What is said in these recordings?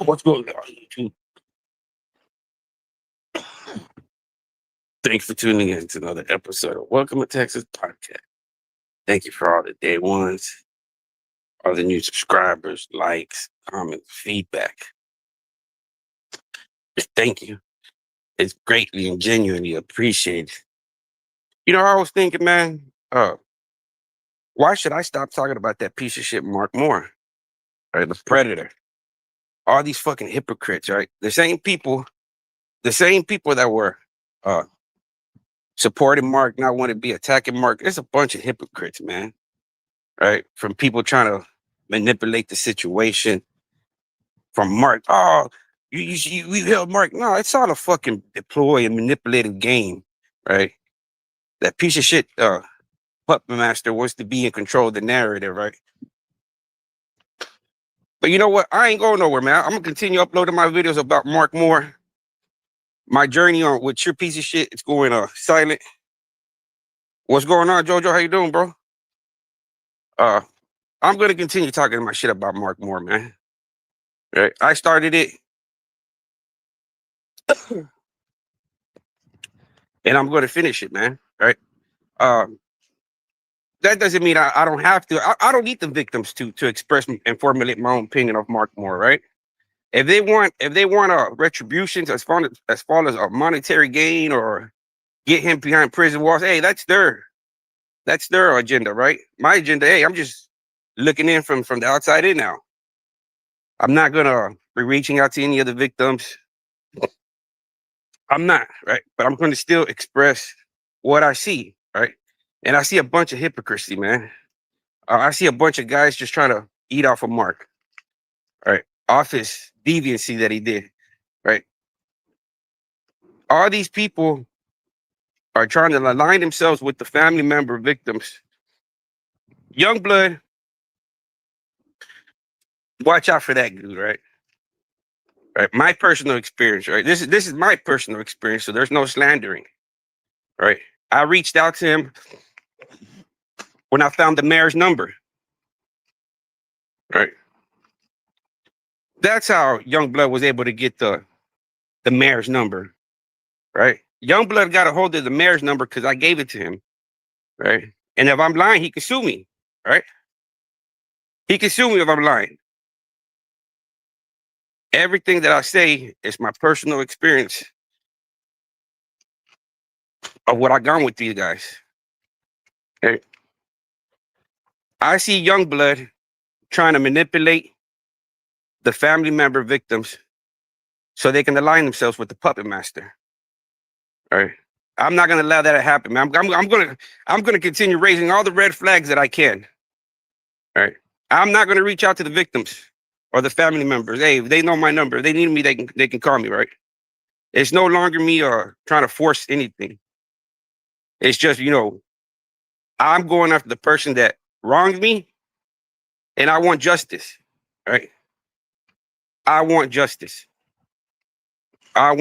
What's going on, YouTube? Thanks for tuning in to another episode of Welcome to Texas Podcast. Thank you for all the day ones, all the new subscribers, likes, comments, feedback. Just thank you. It's greatly and genuinely appreciated. You know, I was thinking, man, why should I stop talking about that piece of shit Mark Moore, right? The predator. All these fucking hypocrites, right? The same people that were uh supporting Mark, not want to be attacking Mark. There's a bunch of hypocrites, man. Right? From people trying to manipulate the situation. From Mark, oh, we held Mark. No, it's all a fucking deploy and manipulative game, right? That piece of shit puppet master wants to be in control of the narrative, right? But you know what? I ain't going nowhere, man. I'm gonna continue uploading my videos about Mark Moore. My journey on with your piece of shit, it's going silent. What's going on, Jojo? How you doing, bro? I'm gonna continue talking my shit about Mark Moore, man. Right? I started it, and I'm going to finish it, man. Right? That doesn't mean I don't have to. I don't need the victims to express and formulate my own opinion of Mark Moore, right? If they want retributions as far as a monetary gain or get him behind prison walls, hey, that's their agenda, right? My agenda, hey, I'm just looking in from the outside in now. I'm not gonna be reaching out to any of the victims. I'm not, right? But I'm going to still express what I see, right? And I see a bunch of hypocrisy, man. I see a bunch of guys just trying to eat off of Mark, right? Off his deviancy that he did, right? All these people are trying to align themselves with the family member victims. Youngblood, watch out for that dude, right? Right. My personal experience, right? This is my personal experience, so there's no slandering, right? I reached out to him when I found the mayor's number, right? That's how Youngblood was able to get the mayor's number, right? Youngblood got a hold of the mayor's number because I gave it to him, right? And if I'm lying, he can sue me, right? He can sue me if I'm lying. Everything that I say is my personal experience of what I gone with these guys. Okay? I see Youngblood trying to manipulate the family member victims so they can align themselves with the puppet master. All right. I'm not gonna allow that to happen, man. I'm gonna continue raising all the red flags that I can. All right. I'm not gonna reach out to the victims or the family members. Hey, if they know my number. If they need me, they can call me, right? It's no longer me trying to force anything. It's just, I'm going after the person that wronged me, and I want justice. Right? I want justice. I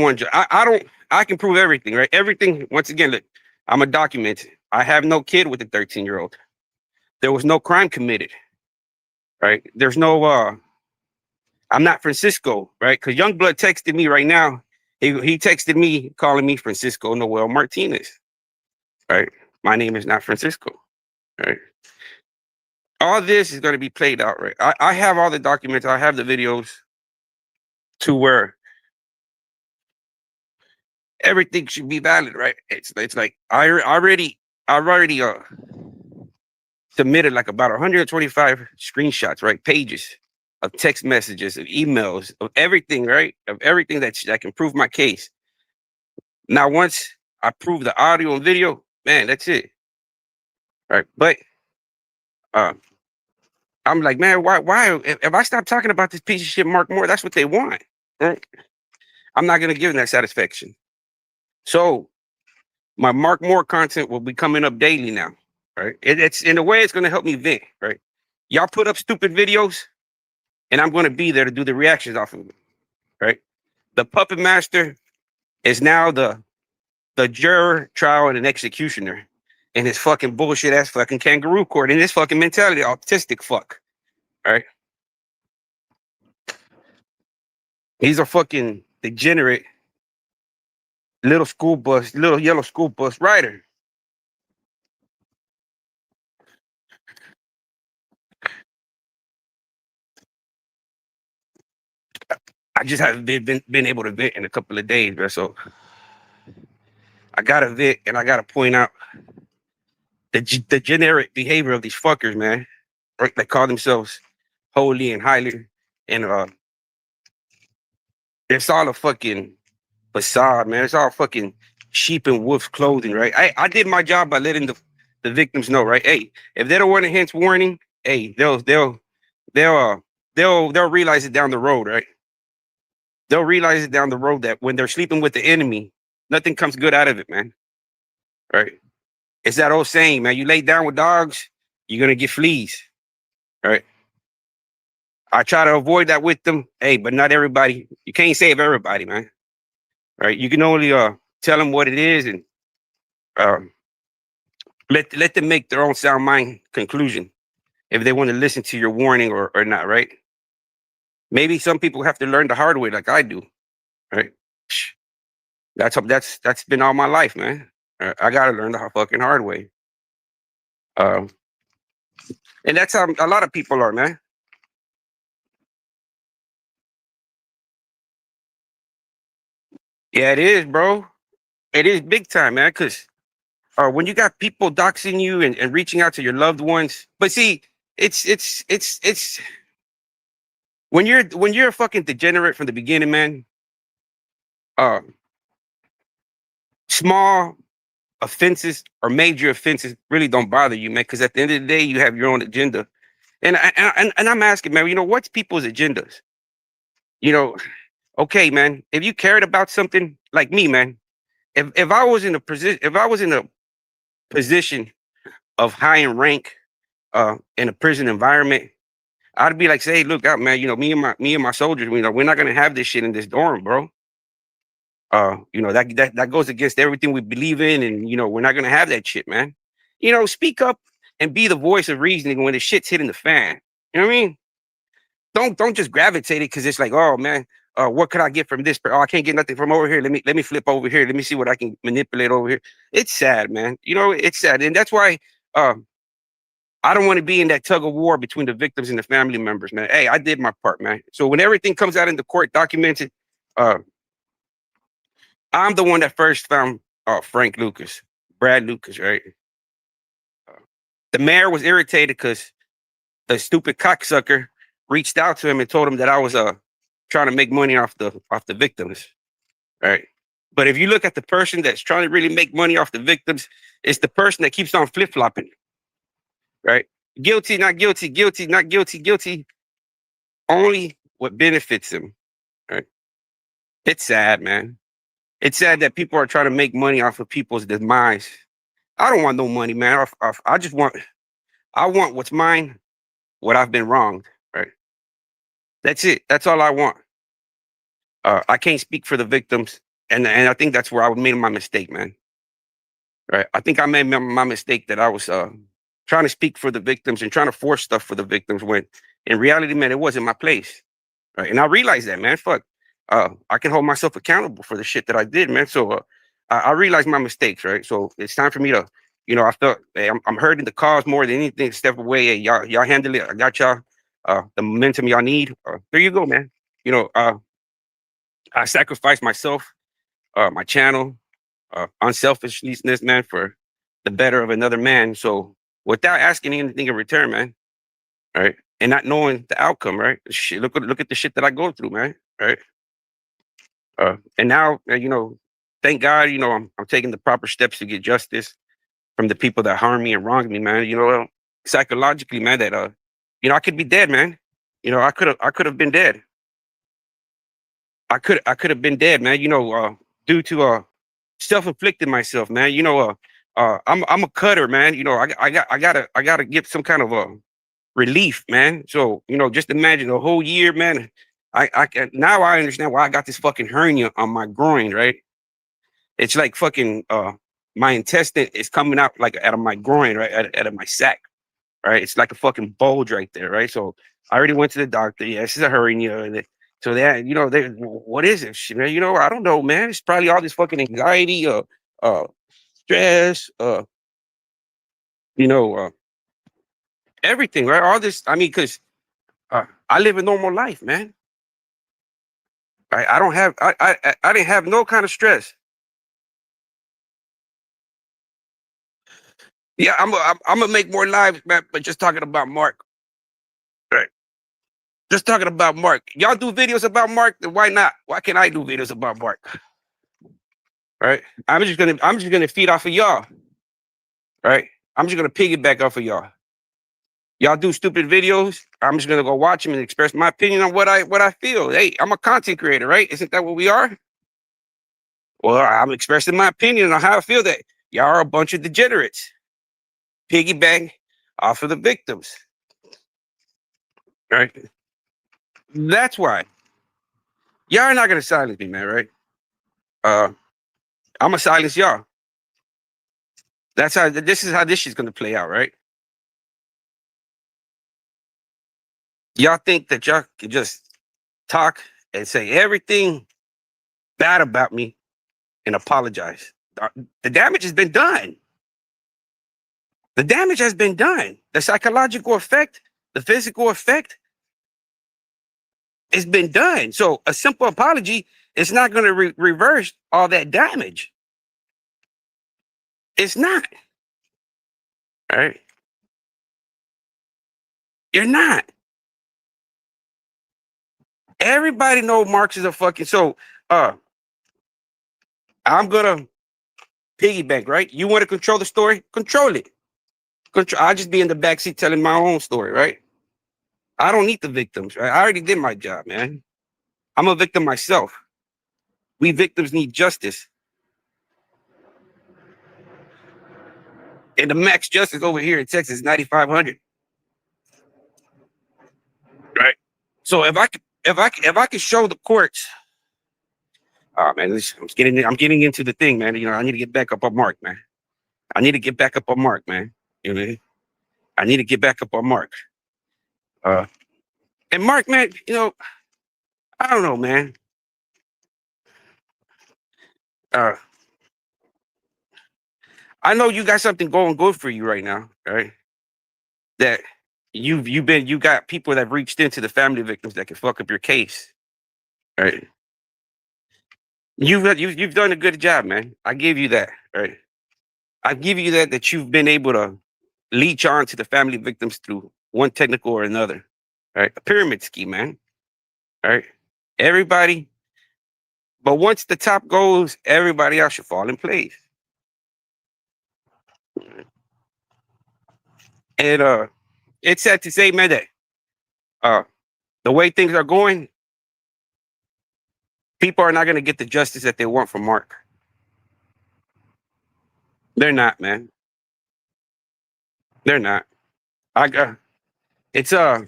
can prove everything, right? Everything, once again, look, I'm a document. I have no kid with a 13-year-old. There was no crime committed, right? There's no, I'm not Francisco, right? Because Youngblood texted me right now. He texted me calling me Francisco Noel Martinez, right? My name is not Francisco, right? All this is going to be played out, right? I have all the documents. I have the videos to where everything should be valid, right? It's like I've already submitted like about 125 screenshots, right? Pages of text messages, of emails, of everything, right? Of everything that can prove my case. Now, once I prove the audio and video, man, that's it. Right. But I'm like, man, why if I stop talking about this piece of shit, Mark Moore, that's what they want. Right? I'm not gonna give them that satisfaction. So my Mark Moore content will be coming up daily now. Right. It's in a way it's gonna help me vent, right? Y'all put up stupid videos, and I'm gonna be there to do the reactions off of it. Right. The puppet master is now the juror, trial, and an executioner in his fucking bullshit ass fucking kangaroo court in this fucking mentality, autistic fuck. All right. He's a fucking degenerate little yellow school bus rider. I just haven't been able to vent in a couple of days, bro. So I gotta vent and I gotta point out the degenerate behavior of these fuckers, man. Right? They call themselves holy and highly, and it's all a fucking facade, man. It's all fucking sheep and wolf's clothing, right? I did my job by letting the victims know, right? Hey, if they don't want a hence warning, hey, they'll they'll realize it down the road, right? They'll realize it down the road that when they're sleeping with the enemy, nothing comes good out of it, man. Right? It's that old saying, man. You lay down with dogs, you're gonna get fleas, right? I try to avoid that with them. Hey, but not everybody. You can't save everybody, man. Right? You can only tell them what it is and um, let them make their own sound mind conclusion if they want to listen to your warning or not. Right? Maybe some people have to learn the hard way, like I do. Right? That's been all my life, man. I gotta learn the fucking hard way. Um, and that's how a lot of people are, man. Yeah, it is, bro. It is big time, man. Because when you got people doxing you and reaching out to your loved ones, but see, it's when you're a fucking degenerate from the beginning, man. Uh, Small offenses or major offenses really don't bother you, man. Because at the end of the day, you have your own agenda. And I'm asking, man, what's people's agendas? You know, okay, man, if you cared about something like me, man, if I was in a position, if I was in a position of high in rank in a prison environment, I'd be like, say, hey, look out, man, me and my soldiers, we're not gonna have this shit in this dorm, bro. That goes against everything we believe in, and we're not gonna have that shit, man. Speak up and be the voice of reasoning when the shit's hitting the fan. You know what I mean? Don't just gravitate it because it's like, oh man, what could I get from this? Oh, I can't get nothing from over here. Let me flip over here. Let me see what I can manipulate over here. It's sad, man. It's sad, and that's why I don't want to be in that tug of war between the victims and the family members, man. Hey, I did my part, man. So when everything comes out in the court documented, uh, I'm the one that first found Frank Lucas, Brad Lucas, right? The mayor was irritated because the stupid cocksucker reached out to him and told him that I was trying to make money off the victims, right? But if you look at the person that's trying to really make money off the victims, it's the person that keeps on flip flopping, right? Guilty, not guilty, guilty, not guilty, guilty. Only what benefits him, right? It's sad, man. It's sad that people are trying to make money off of people's demise. I don't want no money, man. I want what's mine, what I've been wronged, right? That's it. That's all I want. I can't speak for the victims, and I think that's where I made my mistake, man. Right? I think I made my mistake that I was trying to speak for the victims and trying to force stuff for the victims when in reality, man, it wasn't my place. Right? And I realized that, man. Fuck, I can hold myself accountable for the shit that I did, man. So I realized my mistakes, right? So it's time for me to, I felt, hey, I'm hurting the cause more than anything. Step away, hey, y'all handle it. I got y'all. The momentum y'all need. There you go, man. I sacrificed myself, my channel, unselfishness, man, for the better of another man. So without asking anything in return, man, right, and not knowing the outcome, right? Shit, look at the shit that I go through, man, right? And now, thank God, I'm taking the proper steps to get justice from the people that harmed me and wronged me, man. Psychologically, man, that I could be dead, man. I could have been dead. I could have been dead, man. Due to self-inflicted myself, man. I'm a cutter, man. I gotta get some kind of a relief, man. So just imagine a whole year, man. I can now I understand why I got this fucking hernia on my groin, right? It's like fucking my intestine is coming out like out of my groin, right? Out of my sack, right? It's like a fucking bulge right there, right? So I already went to the doctor. Yeah, this is a hernia. So that what is it, shit, man? I don't know, man. It's probably all this fucking anxiety, stress, you know, uh, everything, right? All this. I mean, because I live a normal life, man. I don't have. I didn't have no kind of stress. Yeah, I'm gonna make more lives, man. But just talking about Mark, right? Just talking about Mark. Y'all do videos about Mark, then why not? Why can't I do videos about Mark? Right? I'm just gonna feed off of y'all. Right? I'm just gonna piggyback off of y'all. Y'all do stupid videos. I'm just gonna go watch them and express my opinion on what I feel. Hey, I'm a content creator, right? Isn't that what we are? Well, I'm expressing my opinion on how I feel that y'all are a bunch of degenerates. Piggyback off of the victims. Right? That's why. Y'all are not gonna silence me, man, right? Uh I'm gonna silence y'all. That's how this is how this shit's gonna play out, right? Y'all think that y'all can just talk and say everything bad about me and apologize. The damage has been done. The damage has been done. The psychological effect, the physical effect, it's been done. So a simple apology is not going to reverse all that damage. It's not. All right. You're not. Everybody know Marx is a fucking I'm gonna piggyback, right? You want to control the story? Control it. I'll just be in the backseat telling my own story, right? I don't need the victims, right? I already did my job, man. I'm a victim myself. We victims need justice. And the max justice over here in Texas is 9,500. Right. So if I could show the courts, oh man, I'm getting into the thing, man. I need to get back up on Mark, man. I need to get back up on Mark, man. I need to get back up on Mark. Uh and Mark, man, I don't know, man. Uh I know you got something going good for you right now, right? That you got people that reached into the family victims that can fuck up your case. Right. You've done a good job, man. I give you that, right? I give you that you've been able to leech on to the family victims through one technical or another. Right? A pyramid scheme, man. Right? Everybody, but once the top goes, everybody else should fall in place. And it's sad to say, man, that uh the way things are going, people are not gonna get the justice that they want from Mark. They're not, man. They're not. I got it's I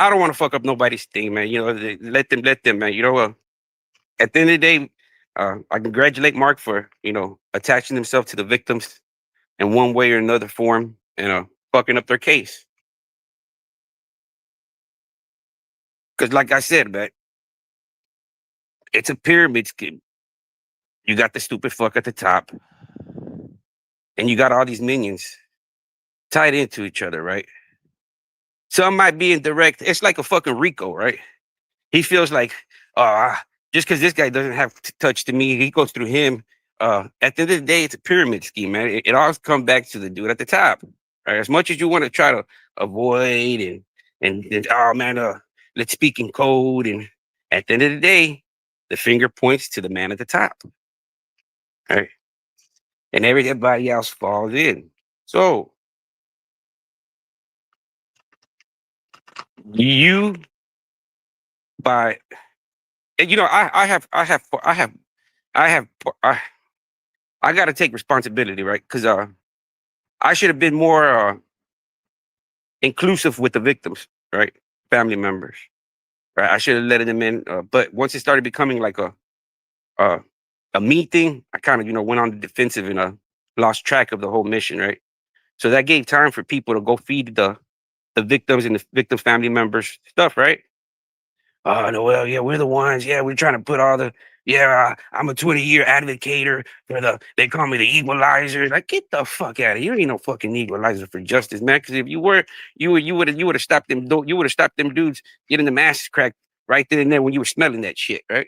don't want to fuck up nobody's thing, man. Let them, man. At the end of the day, I congratulate Mark for attaching himself to the victims in one way or another form and fucking up their case. Because, like I said, man, it's a pyramid scheme. You got the stupid fuck at the top, and you got all these minions tied into each other, right? Some might be in direct. It's like a fucking Rico, right? He feels like, just because this guy doesn't have touch to me, he goes through him. At the end of the day, it's a pyramid scheme, man. It always comes back to the dude at the top. Right? As much as you want to try to avoid and oh man, let's speak in code, and at the end of the day, the finger points to the man at the top. Right? And everybody else falls in. So you by and I have I got to take responsibility, right? Because I should have been more inclusive with the victims, right? Family members, right? I should have let them in. But once it started becoming like uh, a me thing, I kind of went on the defensive and lost track of the whole mission, right? So that gave time for people to go feed the victims and the victim family members stuff, right? Oh, no, well, yeah, we're the ones. Yeah, we're trying to put all the, yeah, I'm a 20-year advocator for they call me the equalizer. Like, get the fuck out of here. You ain't no fucking equalizer for justice, man. Because if you were, you would have stopped them, you would have stopped them dudes getting the masses cracked right then and there when you were smelling that shit, right?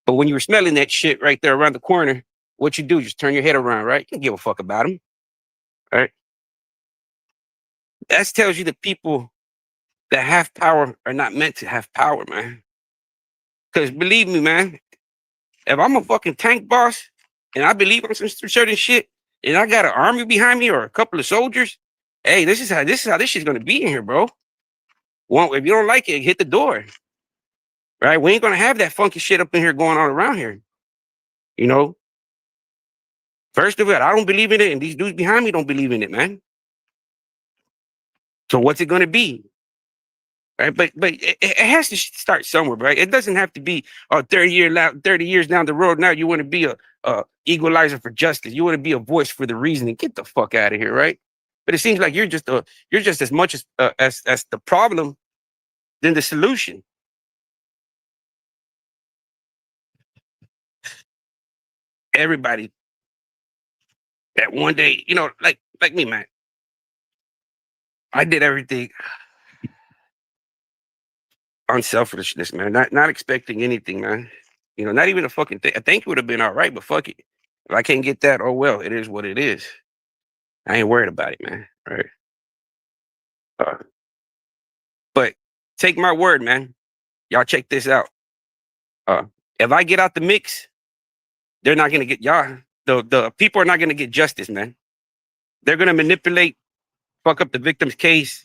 But when you were smelling that shit right there around the corner, what you do, just turn your head around, right? You don't give a fuck about them, right? That tells you the people that have power are not meant to have power, man. Because believe me, man, if I'm a fucking tank boss and I believe on some certain shit and I got an army behind me or a couple of soldiers, hey, this is how this shit's gonna be in here, bro. Well, if you don't like it, hit the door. Right? We ain't gonna have that funky shit up in here going on around here. You know, first of all, I don't believe in it, and these dudes behind me don't believe in it, man. So what's it gonna be? Right? But it has to start somewhere, right? It doesn't have to be 30 years down the road. Now you want to be a equalizer for justice. You want to be a voice for the reasoning. Get the fuck out of here, right? But it seems like you're just as much as the problem than the solution. Everybody that one day, like me, man. I did everything unselfishness, man. Not expecting anything, man. Not even a fucking thing. I think it would have been all right, but fuck it. If I can't get that, oh well, it is what it is. I ain't worried about it, man. Right. Uh, but take my word, man. Y'all check this out. Uh, if I get out the mix, they're not gonna get y'all. The people are not gonna get justice, man. They're gonna manipulate, fuck up the victim's case.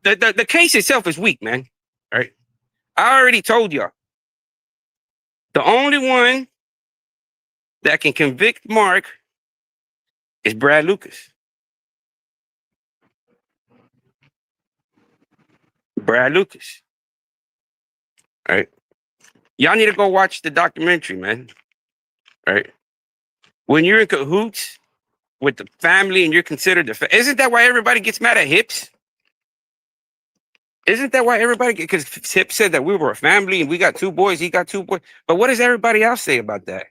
The case itself is weak, man. Right. I already told y'all. The only one that can convict Mark is Brad Lucas. Brad Lucas. Right. Y'all need to go watch the documentary, man. Right. When you're in cahoots with the family and you're considered isn't that why everybody gets mad at Hips? Isn't that why everybody because Hips said that we were a family and we got 2 boys, he got 2 boys. But what does everybody else say about that?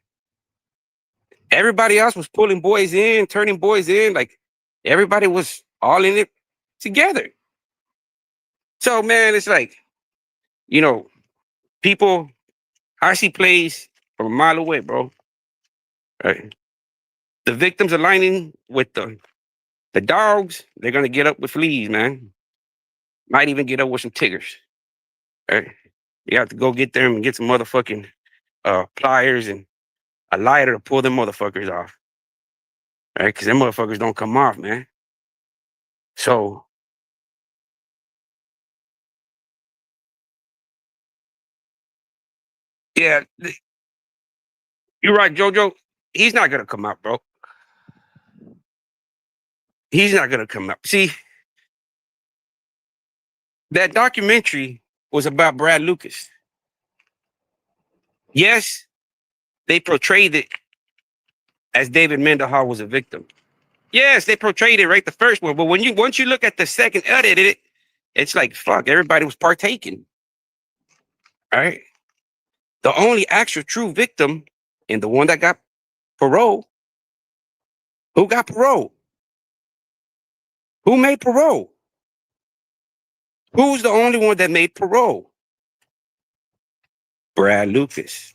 Everybody else was pulling boys in, turning boys in, like everybody was all in it together. So man, it's like, people I see plays from a mile away, bro. Right. The victims aligning with the dogs, they're gonna get up with fleas, man. Might even get up with some tigers. Right? You have to go get them and get some motherfucking pliers and a lighter to pull them motherfuckers off. Right? Because them motherfuckers don't come off, man. So yeah, you're right, Jojo. He's not gonna come out, bro. He's not gonna come out. See, that documentary was about Brad Lucas. Yes, they portrayed it as David Mendenhall was a victim. Yes, they portrayed it right the first one, but once you look at the second edit, it's like fuck, everybody was partaking. All right. The only actual true victim and the one that got parole, who got parole? Who made parole? Who's the only one that made parole? Brad Lucas.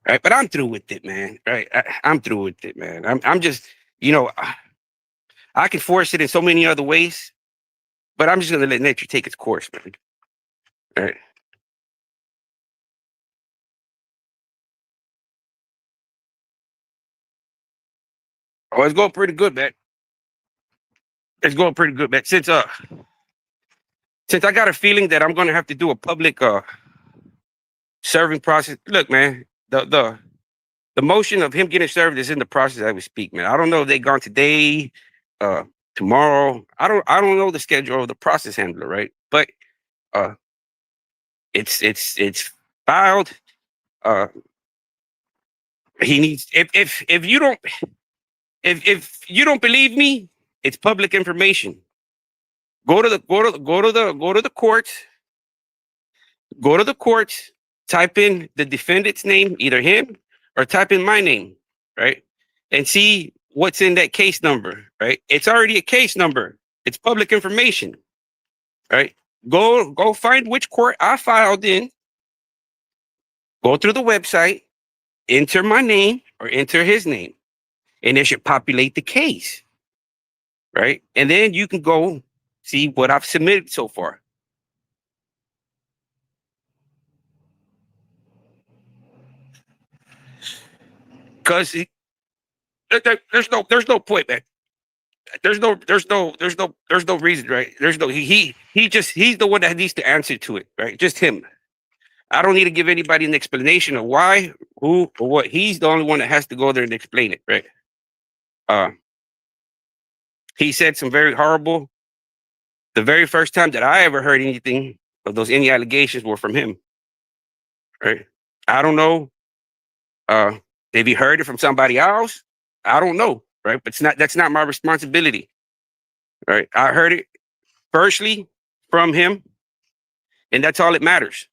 Right, but I'm through with it, man. Right, I'm through with it, man. I'm just, I can force it in so many other ways, but I'm just gonna let nature take its course, man. All right. Oh, it's going pretty good, man. It's going pretty good, man. Since I got a feeling that I'm gonna have to do a public serving process. Look, man, the motion of him getting served is in the process as we speak, man. I don't know if they gone today, uh, tomorrow. I don't know the schedule of the process handler, right? But uh, it's filed. Uh, he needs if you don't believe me, it's public information. Go to the courts Go to the courts, type in the defendant's name, either him or type in my name, right? And see what's in that case number, right? It's already a case number. It's public information, right? Go find which court I filed in. Go through the website, enter my name or enter his name, and it should populate the case, right? And then you can go see what I've submitted so far. Because there's no point, man. There's no reason, right? He's the one that needs to answer to it, right? Just him. I don't need to give anybody an explanation of why, who, or what. He's the only one that has to go there and explain it, right? Uh, he said some very horrible. The very first time that I ever heard anything of those any allegations were from him, right? I don't know. Uh, if he heard it from somebody else, I don't know, right? But that's not my responsibility, right? I heard it firstly from him, and that's all that matters.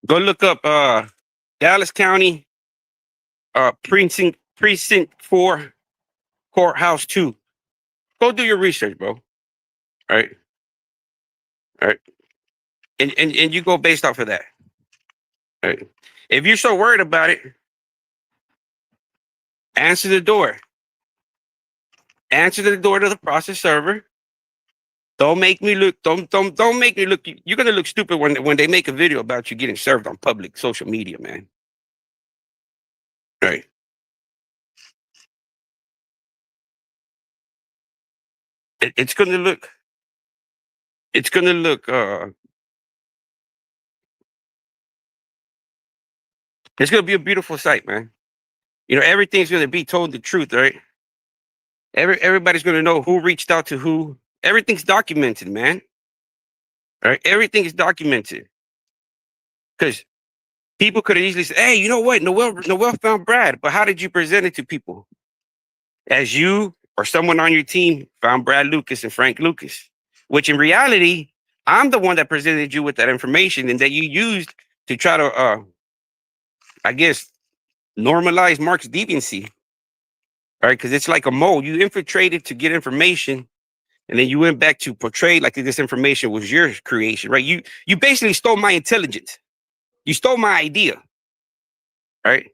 Go look up Dallas County precinct 4 courthouse 2. Go do your research, bro. Right? Right. And you go based off of that. Right. If you're so worried about it, answer the door. Answer the door to the process server. Don't make me look. Don't make me look. You're gonna look stupid when they make a video about you getting served on public social media, man. Right. It's gonna look. It's gonna look. It's gonna be a beautiful sight, man. You know, everything's gonna be told the truth, right? Everybody's gonna know who reached out to who. Everything's documented, man. Right? Everything is documented. Because people could have easily said, "Hey, you know what? Noel found Brad," but how did you present it to people? As you or someone on your team found Brad Lucas and Frank Lucas, which in reality, I'm the one that presented you with that information and that you used to try to, I guess, normalize Mark's deviancy. All right, because it's like a mole. You infiltrated to get information, and then you went back to portray like this information was your creation, right? You basically stole my intelligence. You stole my idea, right?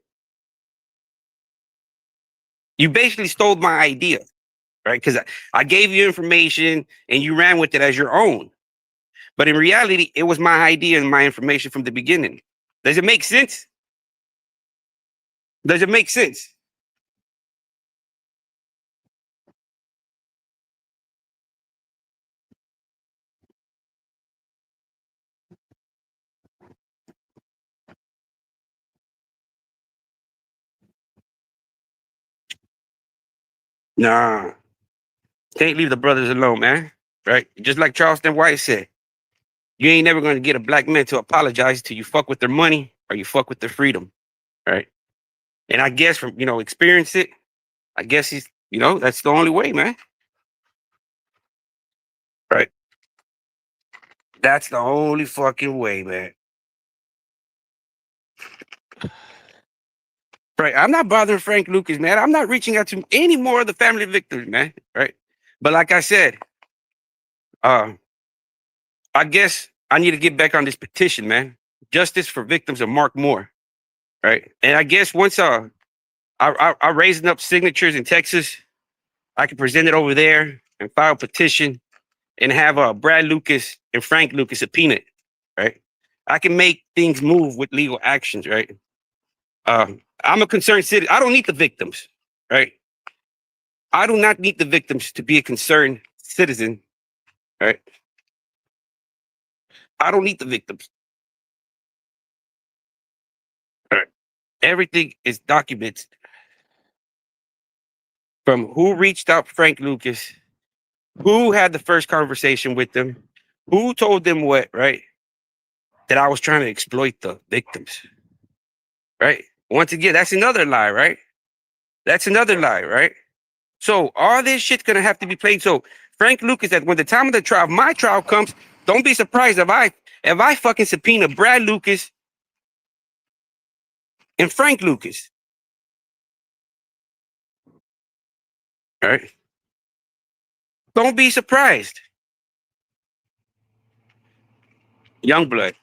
You basically stole my idea, right? Because I gave you information and you ran with it as your own. But in reality, it was my idea and my information from the beginning. Does it make sense? Does it make sense? Nah, can't leave the brothers alone, man. Right? Just like Charleston White said, you ain't never going to get a black man to apologize till you fuck with their money or you fuck with their freedom. Right? And I guess from experience it, I guess he's that's the only way, man. Right? That's the only fucking way, man. Right. I'm not bothering Frank Lucas, man. I'm not reaching out to any more of the family victims, man. Right. But like I said, uh, I guess I need to get back on this petition, man. Justice for victims of Mark Moore. Right. And I guess once I raise enough signatures in Texas, I can present it over there and file a petition and have Brad Lucas and Frank Lucas subpoenaed. Right. I can make things move with legal actions, right? I'm a concerned citizen. I don't need the victims, right? I do not need the victims to be a concerned citizen, right? I don't need the victims. Right? Everything is documented from who reached out to Frank Lucas, who had the first conversation with them, who told them what, right? That I was trying to exploit the victims, right? Once again, that's another lie, right? That's another lie, right? So all this shit's gonna have to be played. So Frank Lucas, that when the time of the trial, my trial comes, don't be surprised if I fucking subpoena Brad Lucas and Frank Lucas. All right. Don't be surprised. Young blood.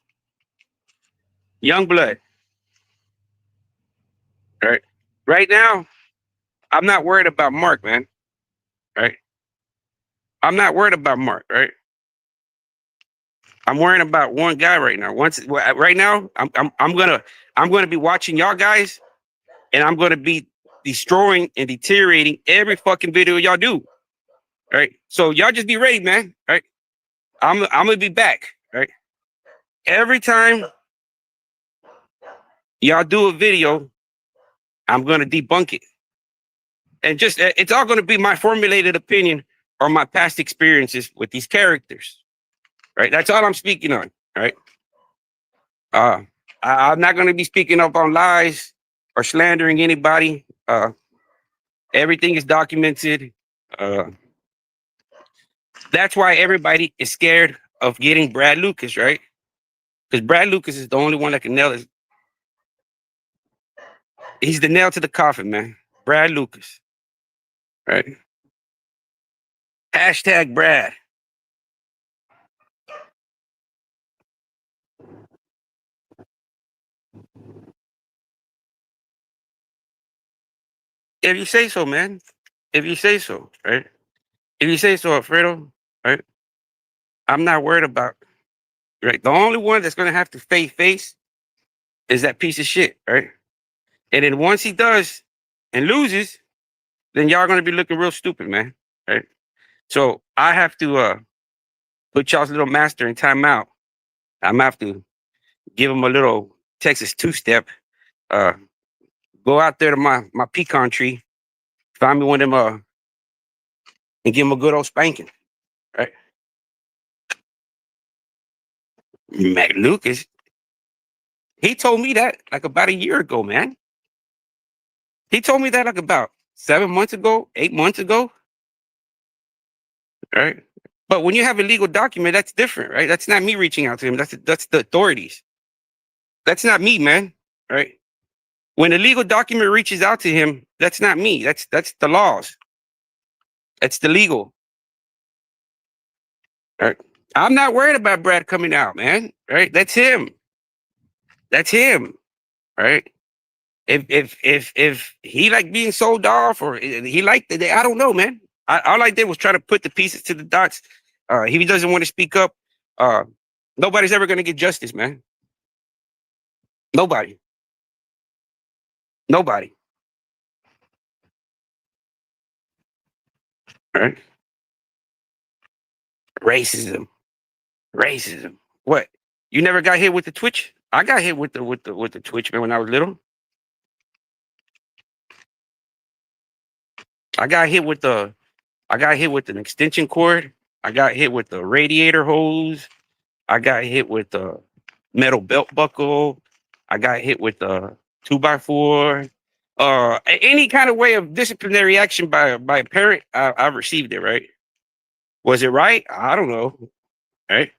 Young blood. All right. Right now, I'm not worried about Mark, man. All right. I'm not worried about Mark, right? I'm worrying about one guy right now. Right now, I'm gonna be watching y'all guys, and I'm gonna be destroying and deteriorating every fucking video y'all do. All right. So y'all just be ready, man. All right. I'm gonna be back. All right. Every time y'all do a video, I'm gonna debunk it. And just it's all gonna be my formulated opinion or my past experiences with these characters. Right. That's all I'm speaking on. Right. I'm not gonna be speaking up on lies or slandering anybody. Everything is documented. Uh, that's why everybody is scared of getting Brad Lucas, right? Because Brad Lucas is the only one that can nail it. He's the nail to the coffin, man. Brad Lucas, right? Hashtag Brad. If you say so, man. If you say so, right? If you say so, Alfredo, right? I'm not worried about, right? The only one that's gonna have to face is that piece of shit, right? And then once he does and loses, then y'all gonna be looking real stupid, man. Right? So I have to put y'all's little master in timeout. I'm gonna have to give him a little Texas two-step. Uh, go out there to my pecan tree, find me one of them, and give him a good old spanking. Right? Mac Lucas, he told me that like about a year ago, man. He told me that like about 7 months ago, 8 months ago. Right? But when you have a legal document, that's different, right? That's not me reaching out to him. That's the authorities. That's not me, man. Right? When a legal document reaches out to him, that's not me. That's the laws. That's the legal. Right? I'm not worried about Brad coming out, man. Right? That's him. That's him. Right? If he like being sold off or he liked it, I don't know, man. All I did was try to put the pieces to the dots. He doesn't want to speak up. Nobody's ever gonna get justice, man. Nobody. Nobody. Right? Racism. Racism. What? You never got hit with the Twitch? I got hit with the Twitch, man, when I was little. I got hit with an extension cord. I got hit with the radiator hose. I got hit with the metal belt buckle. I got hit with the 2x4. Any kind of way of disciplinary action by a parent, I've received it, right? Was it right? I don't know. Right?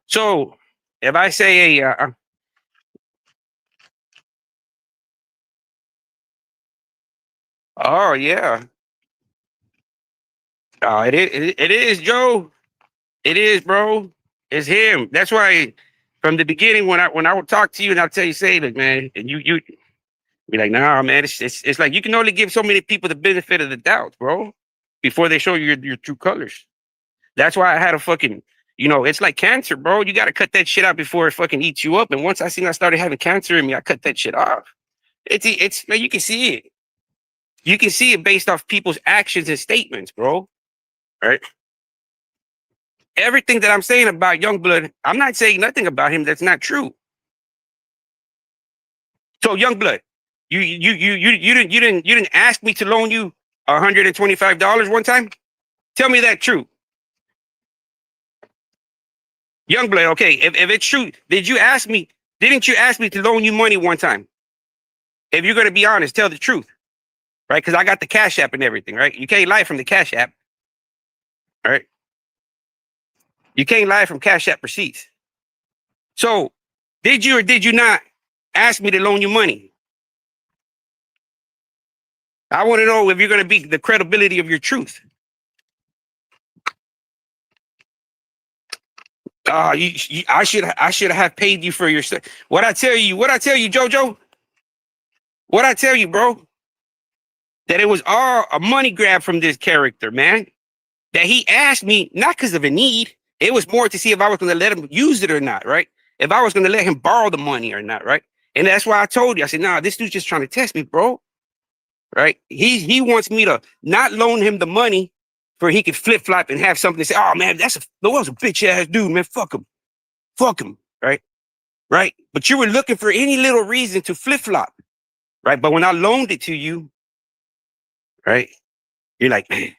So if I say, hey, oh yeah, it is Joe. It is, bro. It's him. That's why from the beginning when I would talk to you and I'll tell you, say, look, man, and you be like, nah, man, it's like you can only give so many people the benefit of the doubt, bro, before they show you your true colors. That's why I had a fucking, it's like cancer, bro. You got to cut that shit out before it fucking eats you up. And once I started having cancer in me, I cut that shit off. It's man, you can see it. You can see it based off people's actions and statements, bro. Right? Everything that I'm saying about Youngblood, I'm not saying nothing about him that's not true. So Youngblood, you didn't ask me to loan you $125 one time? Tell me that true. Youngblood, okay, if it's true, didn't you ask me to loan you money one time? If you're gonna be honest, tell the truth. right? Because I got the Cash App and everything, right? You can't lie from the Cash App, right? You can't lie from Cash App receipts. So, did you or did you not ask me to loan you money? I want to know if you're going to be the credibility of your truth. I should have paid you for your stuff. What I tell you, Jojo? What I tell you, bro? That it was all a money grab from this character, man. That he asked me not because of a need. It was more to see if I was going to let him use it or not, right? If I was going to let him borrow the money or not, right? And that's why I told you. I said, nah, this dude's just trying to test me, bro. Right? He wants me to not loan him the money for he could flip flop and have something to say. Oh man, that was a bitch ass dude, man. Fuck him, right? Right? But you were looking for any little reason to flip flop, right? But when I loaned it to you, right? You're like, man,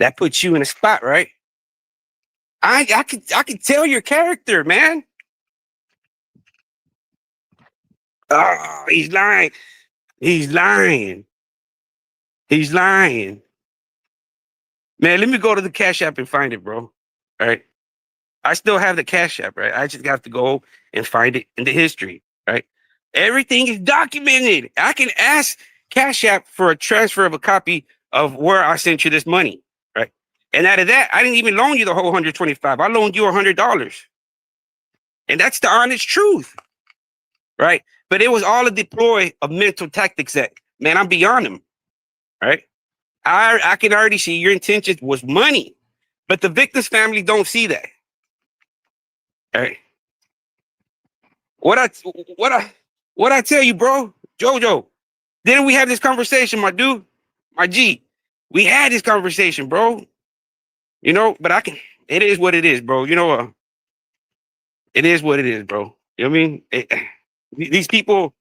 that puts you in a spot, right? I could tell your character, man. Oh, he's lying. He's lying. He's lying. Man, let me go to the Cash App and find it, bro. All right. I still have the Cash App, right? I just have to go and find it in the history, right? Everything is documented. I can ask Cash App for a transfer of a copy of where I sent you this money, right? And out of that, I didn't even loan you the whole 125. I loaned you $100. And that's the honest truth, right? But it was all a deploy of mental tactics that, man, I'm beyond them, right? I can already see your intention was money, but the victim's family don't see that. All right. What I tell you, bro, Jojo, didn't we have this conversation, my dude, my G? We had this conversation, bro. You know, but it is what it is, bro. You know, it is what it is, bro. You know what I mean? These people,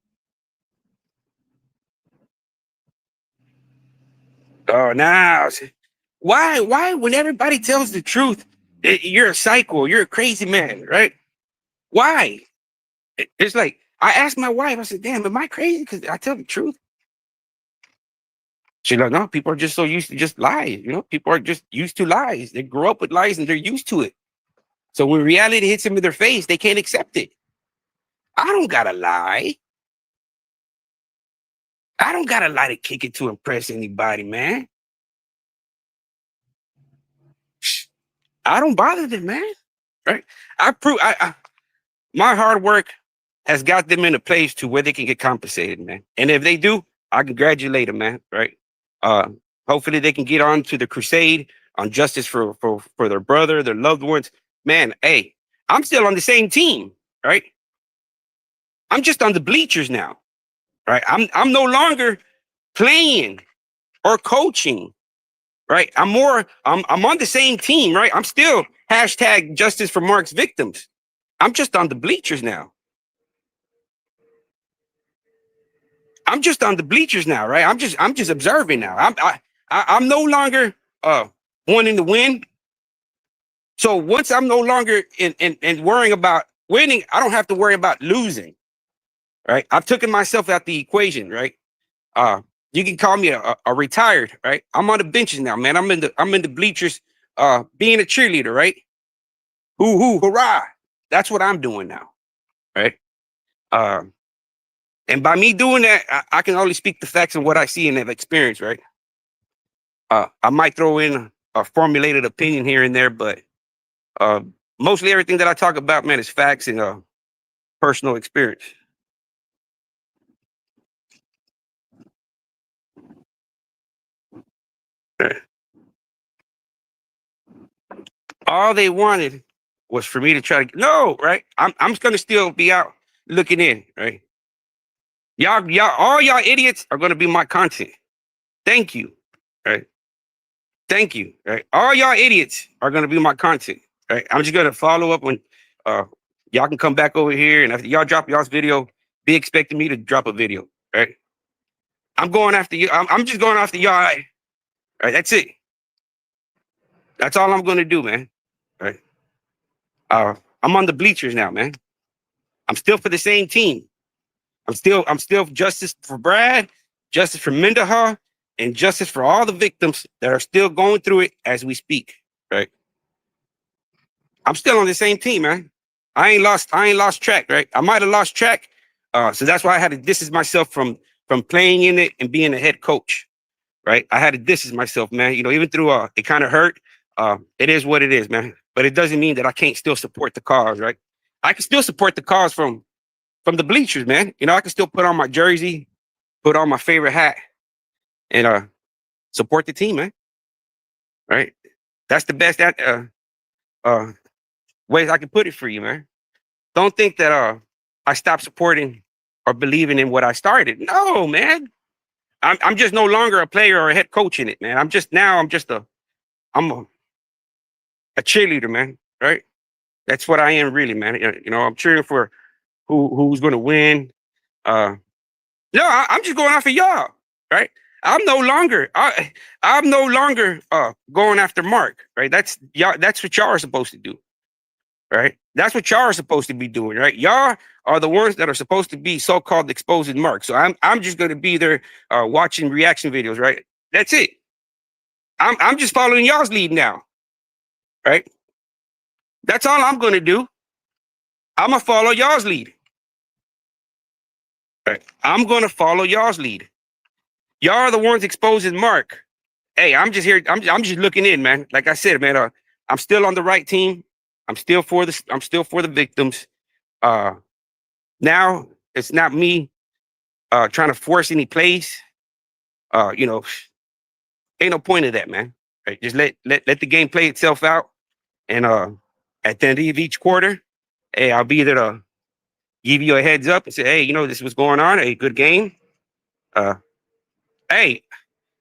oh, now, why, when everybody tells the truth, you're a psycho, you're a crazy man, right? Why? It's like, I asked my wife, I said, damn, am I crazy? Because I tell the truth. She's like, no, people are just so used to just lies. You know, people are just used to lies. They grow up with lies and they're used to it. So when reality hits them in their face, they can't accept it. I don't gotta lie. I don't gotta lie to kick it to impress anybody, man. I don't bother them, man. Right? My hard work has got them in a place to where they can get compensated, man. And if they do, I congratulate them, man. Right? Uh, Hopefully they can get on to the crusade on justice for their brother, their loved ones. Man, hey, I'm still on the same team, right? I'm just on the bleachers now, right? I'm no longer playing or coaching, right? I'm on the same team, right? I'm still hashtag justice for Mark's victims. I'm just on the bleachers now. I'm just on the bleachers now, right? I'm just observing now. I'm no longer wanting to win. So once I'm no longer in worrying about winning, I don't have to worry about losing. Right? I've taken myself out the equation, right? You can call me a retired, right? I'm on the benches now, man. I'm in the bleachers being a cheerleader, right? Hoo, hurrah. That's what I'm doing now. Right? And by me doing that, I can only speak the facts and what I see and have experienced, right? I might throw in a formulated opinion here and there, but mostly everything that I talk about, man, is facts and personal experience. All they wanted was for me to try to no, right? I'm just gonna still be out looking in, right? All y'all idiots are gonna be my content. Thank you, right? Thank you, right? All y'all idiots are gonna be my content, right? I'm just gonna follow up when y'all can come back over here, and after y'all drop y'all's video, be expecting me to drop a video, right? I'm going after you. I'm just going after y'all, right? That's it. That's all I'm gonna do, man. Right? I'm on the bleachers now, man. I'm still for the same team. I'm still justice for Brad, justice for Mendenhall, and justice for all the victims that are still going through it as we speak. Right? I'm still on the same team, man. I ain't lost track. Right? I might have lost track, so that's why I had to distance myself from playing in it and being a head coach. Right? I had to distance myself, man. You know, even through it kind of hurt. It is what it is, man. But it doesn't mean that I can't still support the cause, right? I can still support the cause from the bleachers, man. You know, I can still put on my jersey, put on my favorite hat, and support the team, man. Right? That's the best uh ways I can put it for you, man. Don't think that I stopped supporting or believing in what I started. No, man. I'm just no longer a player or a head coach in it, man. I'm just I'm a cheerleader, man. Right? That's what I am really, man. You know, I'm cheering for who's going to win. Uh, no, I'm just going after y'all, right? I'm no longer going after Mark, right? That's y'all. That's what y'all are supposed to do, right? That's what y'all are supposed to be doing, right? Y'all are the ones that are supposed to be so-called exposing Mark. So I'm just going to be there watching reaction videos, right? That's it. I'm just following y'all's lead now, right? That's all I'm going to do. I'm gonna follow y'all's lead. Right. I'm gonna follow y'all's lead. Y'all are the ones exposing Mark. Hey, I'm just here. I'm just looking in, man. Like I said, man, I'm still on the right team. I'm still for the victims. Uh, now it's not me trying to force any plays. You know, ain't no point of that, man. Right? Just let the game play itself out. And at the end of each quarter, hey, I'll be there to give you a heads up and say, hey, you know, this was going on. Hey, good game. Uh, hey,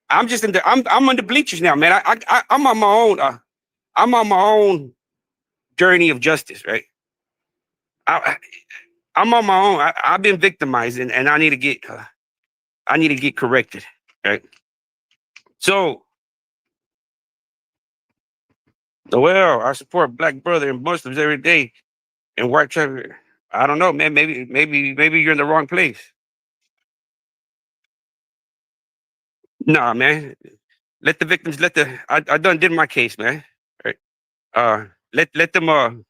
I'm on the bleachers now, man. I'm on my own. I'm on my own journey of justice, right? I, I'm on my own. I've been victimized, and I need to get corrected, right? So, well, I support Black brother and Muslims every day, and white traffic. I don't know, man. Maybe you're in the wrong place. Nah, man. Let the victims. I done did my case, man. Right? Let them.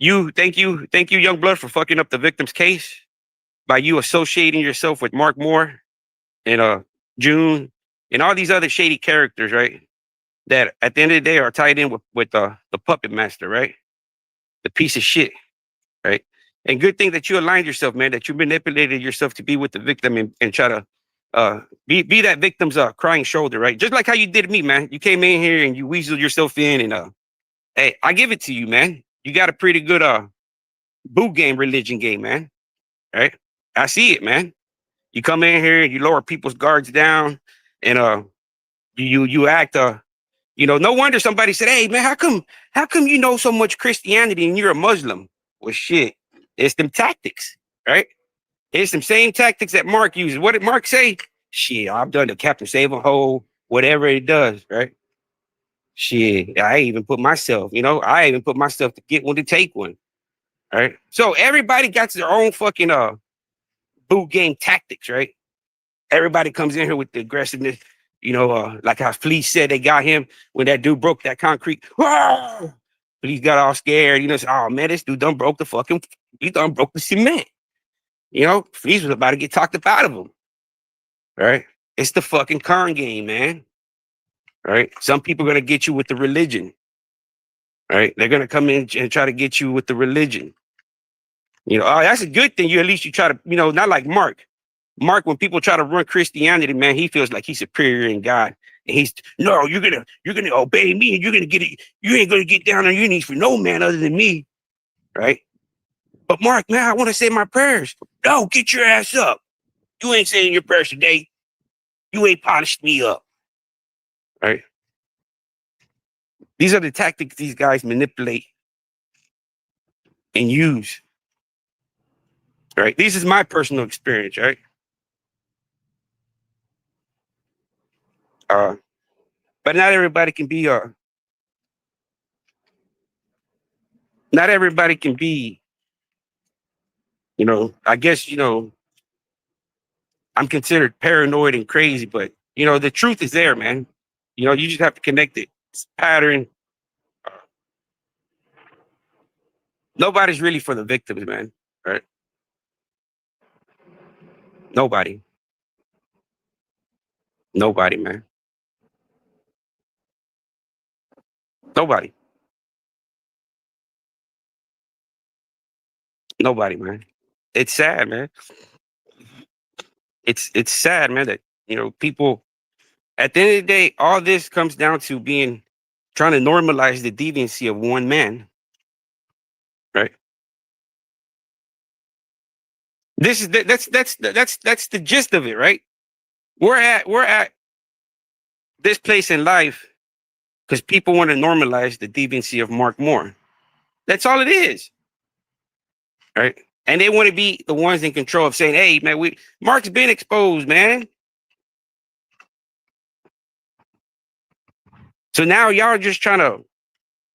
Thank you, young blood, for fucking up the victim's case by you associating yourself with Mark Moore and June and all these other shady characters, right? That at the end of the day are tied in with the puppet master, right? The piece of shit, right? And good thing that you aligned yourself, man. That you manipulated yourself to be with the victim and try to be that victim's crying shoulder, right? Just like how you did me, man. You came in here and you weaseled yourself in, and hey, I give it to you, man. You got a pretty good boot game, religion game, man. Right? I see it, man. You come in here and you lower people's guards down, and you act you know, no wonder somebody said, hey man, how come you know so much Christianity and you're a Muslim? Well shit, it's them tactics, right? It's them same tactics that Mark uses. What did Mark say? Shit, I've done the Captain Save a Hole, whatever it does, right? Shit, I even put myself to get one to take one. Right. So everybody got their own fucking boot game tactics, right? Everybody comes in here with the aggressiveness, you know, like how Fleece said they got him when that dude broke that concrete. Whoa! Fleece got all scared, you know, said, oh man, this dude done broke he done broke the cement. You know, Fleece was about to get talked up out of him. Right? It's the fucking con game, man. Right? Some people are gonna get you with the religion. Right? They're gonna come in and try to get you with the religion. You know, oh, that's a good thing. You at least you try to, you know, not like Mark. Mark, when people try to run Christianity, man, he feels like he's superior in God. And he's no, you're gonna obey me and you're gonna get it, you ain't gonna get down on your knees for no man other than me. Right? But Mark, man, I want to say my prayers. No, get your ass up. You ain't saying your prayers today. You ain't polished me up. Right? These are the tactics these guys manipulate and use. Right? This is my personal experience, right? But not everybody can be not everybody can be, you know, I guess, you know, I'm considered paranoid and crazy, but the truth is there, man. You just have to connect it. It's a pattern. Nobody's really for the victims, man. Right? Nobody. Nobody, man. Nobody. Nobody, man. It's sad, man. It's sad, man, that people at the end of the day, all this comes down to trying to normalize the deviancy of one man, right? This is that's the gist of it, right? We're at this place in life because people want to normalize the deviancy of Mark Moore. That's all it is, right? And they want to be the ones in control of saying, "Hey, man, Mark's been exposed, man." So now y'all are just trying to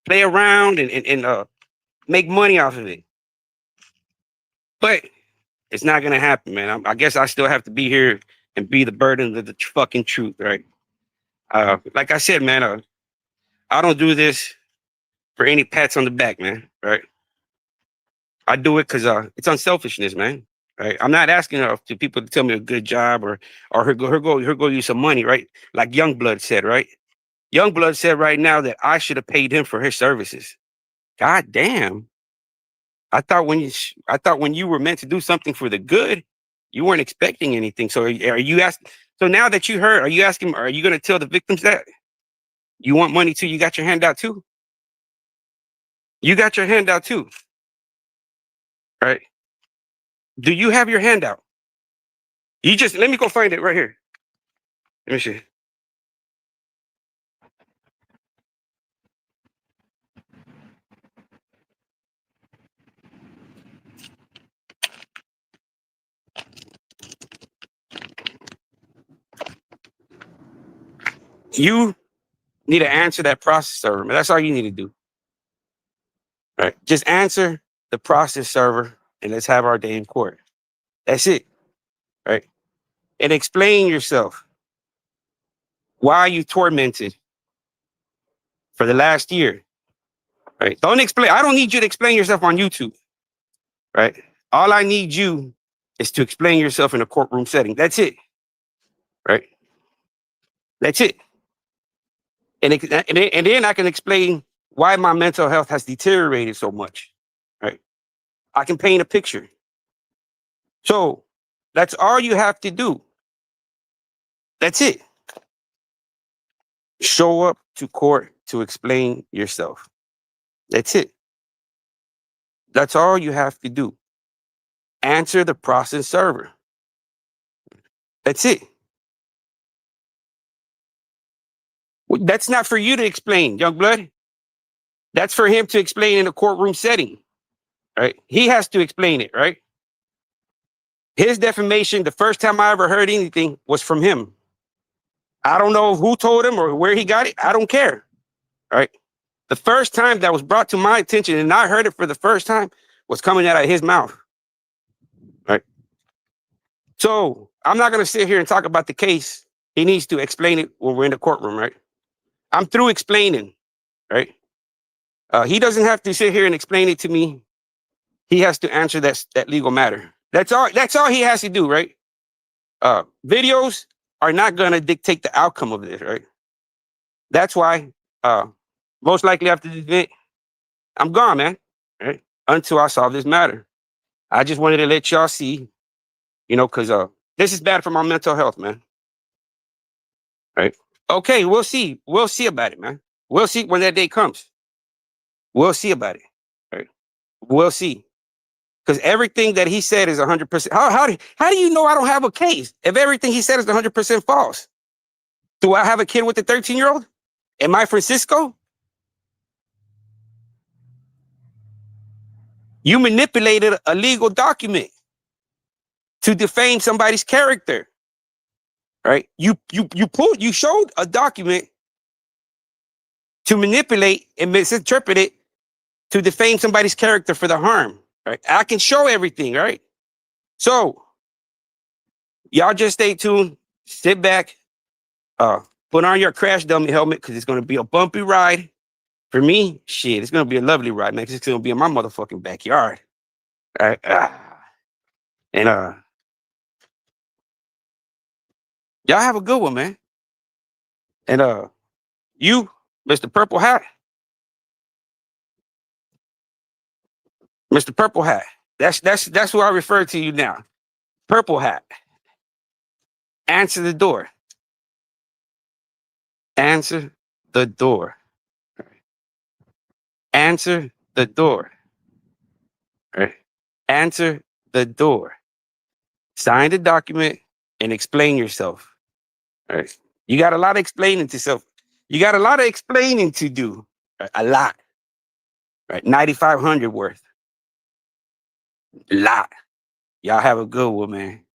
play around and make money off of it, but it's not gonna happen, man. I guess I still have to be here and be the burden of the fucking truth, right? Like I said, man, I don't do this for any pats on the back, man. Right? I do it because it's unselfishness, man. Right? I'm not asking to people to tell me a good job or her go use some money, right? Like Youngblood said, right? Youngblood said right now that I should have paid him for his services. God damn! I thought when you were meant to do something for the good, you weren't expecting anything. So are you asking? So now that you heard, are you asking? Are you going to tell the victims that you want money too? You got your hand out too. You got your hand out too, right? Do you have your hand out? You just let me go find it right here. Let me see. You need to answer that process server, man. That's all you need to do. Right? Just answer the process server and let's have our day in court. That's it. Right? And explain yourself. Why you tormented for the last year. Right? Don't explain. I don't need you to explain yourself on YouTube. Right? All I need you is to explain yourself in a courtroom setting. That's it. Right? That's it. And then I can explain why my mental health has deteriorated so much. Right? I can paint a picture. So that's all you have to do. That's it. Show up to court to explain yourself. That's it. That's all you have to do. Answer the process server. That's it. That's not for you to explain, young blood. That's for him to explain in a courtroom setting. Right? He has to explain it, right? His defamation, the first time I ever heard anything was from him. I don't know who told him or where he got it. I don't care. Right? The first time that was brought to my attention and I heard it for the first time was coming out of his mouth. Right? So I'm not going to sit here and talk about the case. He needs to explain it when we're in the courtroom, right? I'm through explaining, right? He doesn't have to sit here and explain it to me. He has to answer that legal matter. That's all he has to do, right? Videos are not going to dictate the outcome of this, right? That's why most likely after this event, I'm gone, man, right? Until I solve this matter. I just wanted to let y'all see, because this is bad for my mental health, man. Right? Okay, we'll see. We'll see about it, man. We'll see when that day comes. We'll see about it. Right? We'll see. Because everything that he said is 100%. How do you know I don't have a case if everything he said is 100% false? Do I have a kid with a 13-year-old? Am I Francisco? You manipulated a legal document to defame somebody's character. Right? You showed a document to manipulate and misinterpret it to defame somebody's character for the harm. Right? I can show everything, right? So Y'all just stay tuned. Sit back. Put on your crash dummy helmet because it's gonna be a bumpy ride. For me, shit, it's gonna be a lovely ride, man. 'Cause it's gonna be in my motherfucking backyard. All right. And y'all have a good one, man. And you, Mr. Purple Hat, Mr. Purple Hat. That's who I refer to you now. Purple Hat. Answer the door. Answer the door. Answer the door. Right. Answer the door. Sign the document and explain yourself. All right. You got a lot of explaining to self. You got a lot of explaining to do. Right? A lot. Right. 9,500 worth. A lot. Y'all have a good one, man.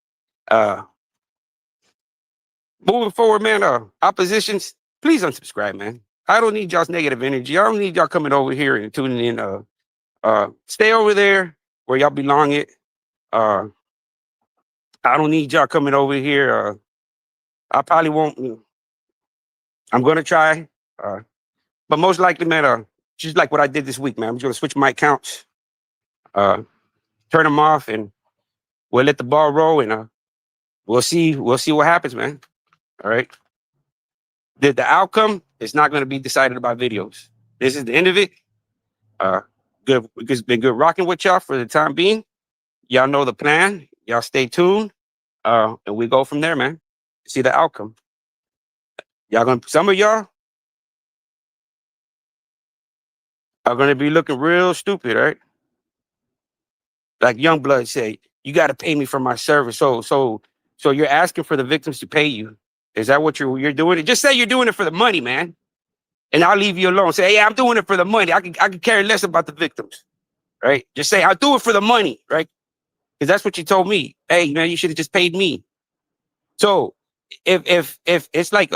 Moving forward, man. Oppositions, please unsubscribe, man. I don't need y'all's negative energy. I don't need y'all coming over here and tuning in. Stay over there where y'all belong it. I don't need y'all coming over here. I probably won't. I'm gonna try, but most likely, man. Just like what I did this week, man. I'm just gonna switch my accounts, turn them off, and we'll let the ball roll, and we'll see what happens, man. All right. The outcome is not going to be decided by videos. This is the end of it. Good. It's been good rocking with y'all for the time being. Y'all know the plan. Y'all stay tuned. And we go from there, man. See the outcome. Some of y'all are gonna be looking real stupid, right? Like Youngblood said, you gotta pay me for my service. So you're asking for the victims to pay you. Is that what you're doing? Just say you're doing it for the money, man. And I'll leave you alone. Say, hey, I'm doing it for the money. I can care less about the victims. Right? Just say, I'll do it for the money, right? Because that's what you told me. Hey, man, you should have just paid me. So if it's like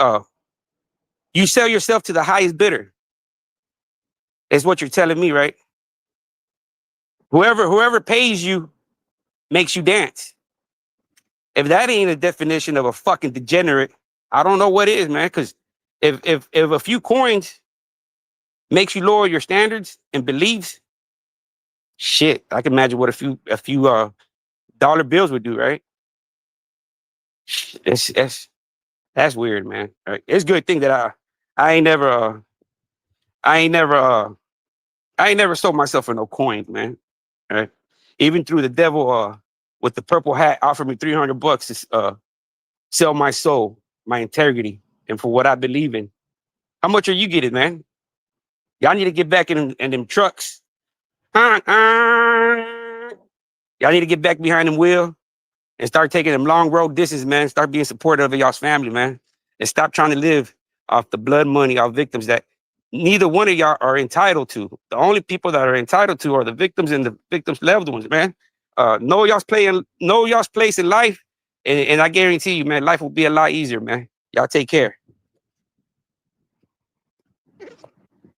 you sell yourself to the highest bidder, is what you're telling me, right? Whoever pays you makes you dance. If that ain't a definition of a fucking degenerate, I don't know what is, man. Because if a few coins makes you lower your standards and beliefs, shit, I can imagine what a few dollar bills would do, right? That's weird, man. Right? It's a good thing that I ain't never sold myself for no coins, man. Right? Even through the devil with the purple hat offered me $300 to sell my soul, my integrity, and for what I believe in. How much are you getting, man? Y'all need to get back in them trucks. Y'all need to get back behind them wheel and start taking them long road distances, man. Start being supportive of y'all's family, man. And stop trying to live off the blood money of victims that neither one of y'all are entitled to. The only people that are entitled to are the victims and the victims' loved ones, man. Know y'all's place in life, and I guarantee you, man, life will be a lot easier, man. Y'all take care.